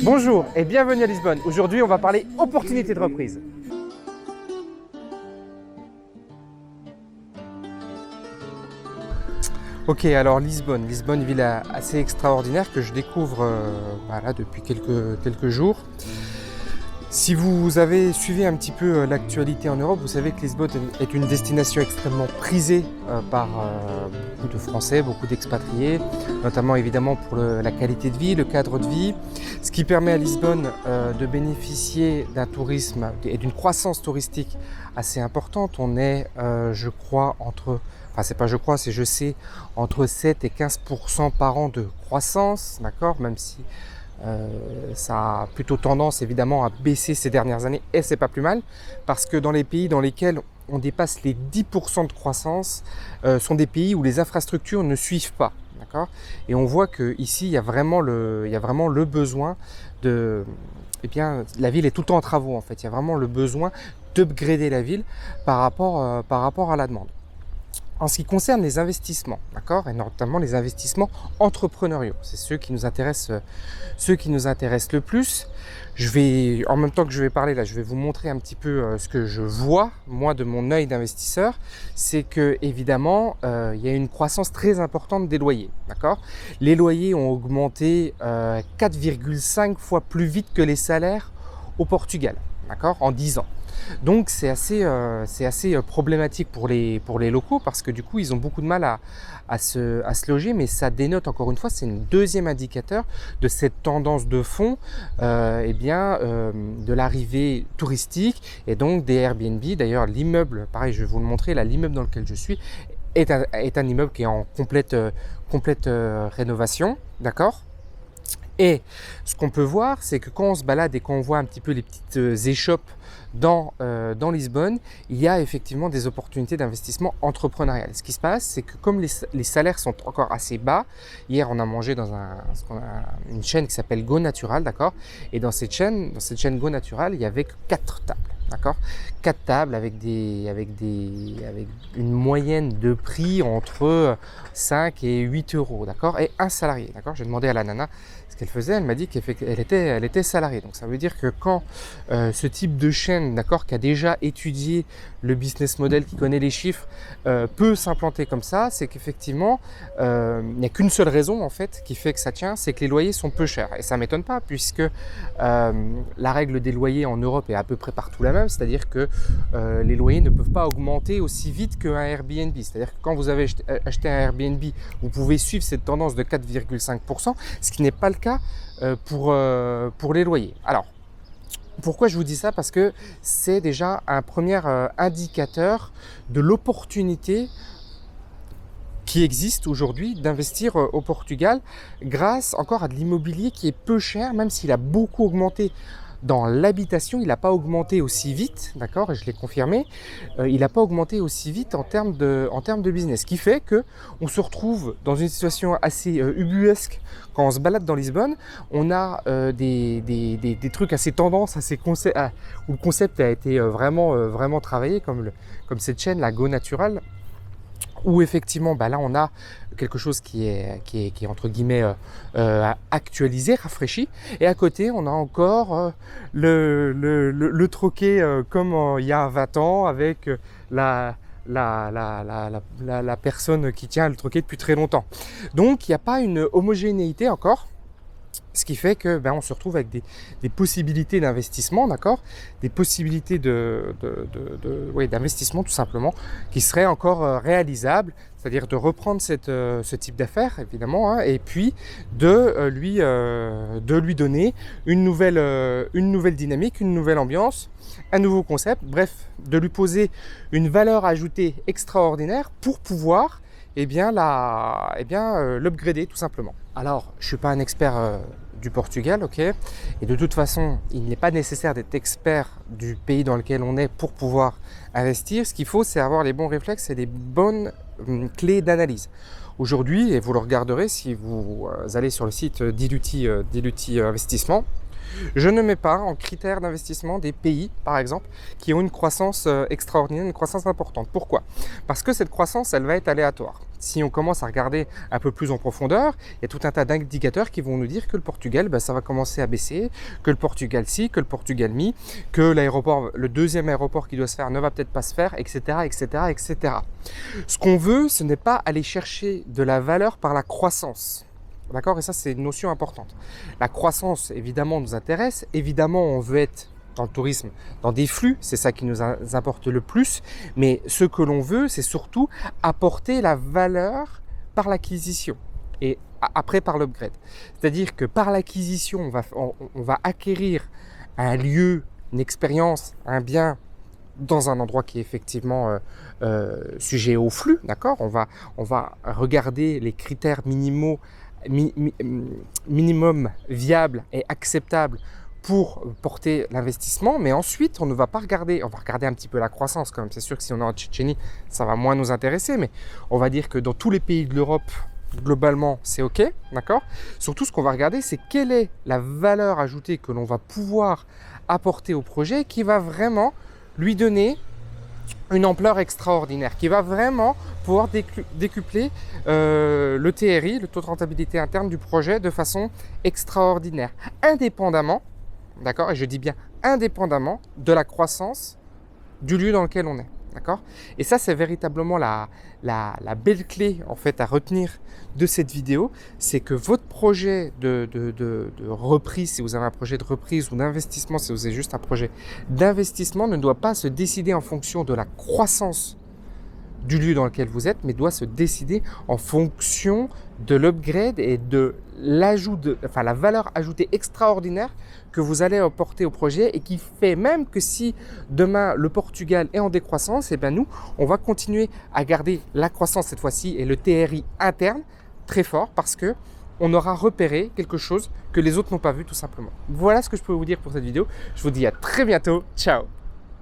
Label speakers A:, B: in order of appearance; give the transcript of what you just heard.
A: Bonjour et bienvenue à Lisbonne. Aujourd'hui, on va parler opportunités de reprise. Ok, alors Lisbonne, ville assez extraordinaire que je découvre là, depuis quelques jours. Si vous avez suivi un petit peu l'actualité en Europe, vous savez que Lisbonne est une destination extrêmement prisée par beaucoup de Français, beaucoup d'expatriés, notamment évidemment pour la qualité de vie, le cadre de vie, ce qui permet à Lisbonne de bénéficier d'un tourisme et d'une croissance touristique assez importante. On est, je crois, je sais, entre 7 et 15% par an de croissance, d'accord, même si ça a plutôt tendance évidemment à baisser ces dernières années, et c'est pas plus mal, parce que dans les pays dans lesquels on dépasse les 10% de croissance sont des pays où les infrastructures ne suivent pas, d'accord, et on voit qu'ici il y a vraiment le besoin de... Eh bien, la ville est tout le temps en travaux en fait, il y a vraiment le besoin d'upgrader la ville par rapport à la demande. En ce qui concerne les investissements, d'accord, et notamment les investissements entrepreneuriaux, c'est ceux qui nous intéressent le plus. En même temps que je vais parler là, je vais vous montrer un petit peu ce que je vois, moi, de mon œil d'investisseur. C'est que, évidemment, il y a une croissance très importante des loyers, d'accord. Les loyers ont augmenté 4,5 fois plus vite que les salaires au Portugal, d'accord, en 10 ans. Donc c'est assez problématique pour les locaux, parce que du coup ils ont beaucoup de mal à se loger, mais ça dénote encore une fois, c'est un deuxième indicateur de cette tendance de fond de l'arrivée touristique et donc des Airbnb. D'ailleurs l'immeuble, pareil, je vais vous le montrer, là, l'immeuble dans lequel je suis est un immeuble qui est en complète rénovation, d'accord. Et ce qu'on peut voir, c'est que quand on se balade et quand on voit un petit peu les petites échoppes dans Lisbonne, il y a effectivement des opportunités d'investissement entrepreneurial. Ce qui se passe, c'est que comme les salaires sont encore assez bas, hier on a mangé dans une chaîne qui s'appelle Go Natural, d'accord, et dans cette chaîne Go Natural, il y avait que 4 tables. D'accord, 4 tables avec une moyenne de prix entre 5 et 8 euros, d'accord, et un salarié, d'accord. J'ai demandé à la nana ce qu'elle faisait, elle m'a dit qu'elle était salariée. Donc ça veut dire que quand ce type de chaîne, d'accord, qui a déjà étudié le business model, qui connaît les chiffres, peut s'implanter comme ça, c'est qu'effectivement il n'y a qu'une seule raison en fait qui fait que ça tient, c'est que les loyers sont peu chers. Et ça ne m'étonne pas, puisque la règle des loyers en Europe est à peu près partout la même, c'est-à-dire que les loyers ne peuvent pas augmenter aussi vite qu'un Airbnb. C'est-à-dire que quand vous avez acheté un Airbnb, vous pouvez suivre cette tendance de 4,5%, ce qui n'est pas le cas pour les loyers. Alors, pourquoi je vous dis ça? Parce que c'est déjà un premier indicateur de l'opportunité qui existe aujourd'hui d'investir au Portugal grâce encore à de l'immobilier qui est peu cher, même s'il a beaucoup augmenté. Dans l'habitation, il n'a pas augmenté aussi vite, d'accord, et je l'ai confirmé, il n'a pas augmenté aussi vite en termes de business, ce qui fait qu'on se retrouve dans une situation assez ubuesque quand on se balade dans Lisbonne. On a des trucs assez tendances, où le concept a été vraiment travaillé, comme cette chaîne, la Go Natural, où effectivement, là on a quelque chose qui est entre guillemets actualisé, rafraîchi, et à côté on a encore le troquet comme il y a 20 ans, avec la personne qui tient le troquet depuis très longtemps. Donc il n'y a pas une homogénéité encore. Ce qui fait que on se retrouve avec des possibilités d'investissement, d'accord, des possibilités d'investissement tout simplement, qui seraient encore réalisables, c'est-à-dire de reprendre ce type d'affaires évidemment, hein, et puis de lui donner une nouvelle dynamique, une nouvelle ambiance, un nouveau concept, bref, de lui poser une valeur ajoutée extraordinaire pour pouvoir l'upgrader tout simplement. Alors, je ne suis pas un expert du Portugal, ok, et de toute façon, il n'est pas nécessaire d'être expert du pays dans lequel on est pour pouvoir investir. Ce qu'il faut, c'est avoir les bons réflexes et les bonnes clés d'analyse. Aujourd'hui, et vous le regarderez si vous allez sur le site d'Iluti Investissement, Je ne mets pas en critère d'investissement des pays, par exemple, qui ont une croissance extraordinaire, une croissance importante. Pourquoi? Parce que cette croissance, elle va être aléatoire. Si on commence à regarder un peu plus en profondeur, il y a tout un tas d'indicateurs qui vont nous dire que le Portugal, ça va commencer à baisser, que le Portugal si, que le Portugal mi, que l'aéroport, le deuxième aéroport qui doit se faire ne va peut-être pas se faire, etc., etc., etc. Ce qu'on veut, ce n'est pas aller chercher de la valeur par la croissance. D'accord? Et ça, c'est une notion importante. La croissance, évidemment, nous intéresse. Évidemment, on veut être dans le tourisme, dans des flux, c'est ça qui nous importe le plus. Mais ce que l'on veut, c'est surtout apporter la valeur par l'acquisition et après par l'upgrade. C'est-à-dire que par l'acquisition, on va acquérir un lieu, une expérience, un bien dans un endroit qui est effectivement sujet au flux. D'accord? On va regarder les critères minimum viable et acceptable pour porter l'investissement, mais ensuite on ne va pas regarder, on va regarder un petit peu la croissance quand même. C'est sûr que si on est en Tchétchénie, ça va moins nous intéresser, mais on va dire que dans tous les pays de l'Europe, globalement, c'est OK, d'accord? Surtout, ce qu'on va regarder, c'est quelle est la valeur ajoutée que l'on va pouvoir apporter au projet qui va vraiment lui donner une ampleur extraordinaire, qui va vraiment pouvoir décupler le TRI, le taux de rentabilité interne du projet de façon extraordinaire, indépendamment, d'accord, et je dis bien indépendamment de la croissance du lieu dans lequel on est. D'accord? Et ça, c'est véritablement la belle clé en fait à retenir de cette vidéo, c'est que votre projet de reprise, si vous avez un projet de reprise ou d'investissement, si vous avez juste un projet d'investissement, ne doit pas se décider en fonction de la croissance du lieu dans lequel vous êtes, mais doit se décider en fonction de l'upgrade et de l'ajout la valeur ajoutée extraordinaire que vous allez apporter au projet et qui fait même que si demain le Portugal est en décroissance, et bien nous, on va continuer à garder la croissance cette fois-ci et le TRI interne très fort parce que on aura repéré quelque chose que les autres n'ont pas vu tout simplement. Voilà ce que je peux vous dire pour cette vidéo. Je vous dis à très bientôt. Ciao!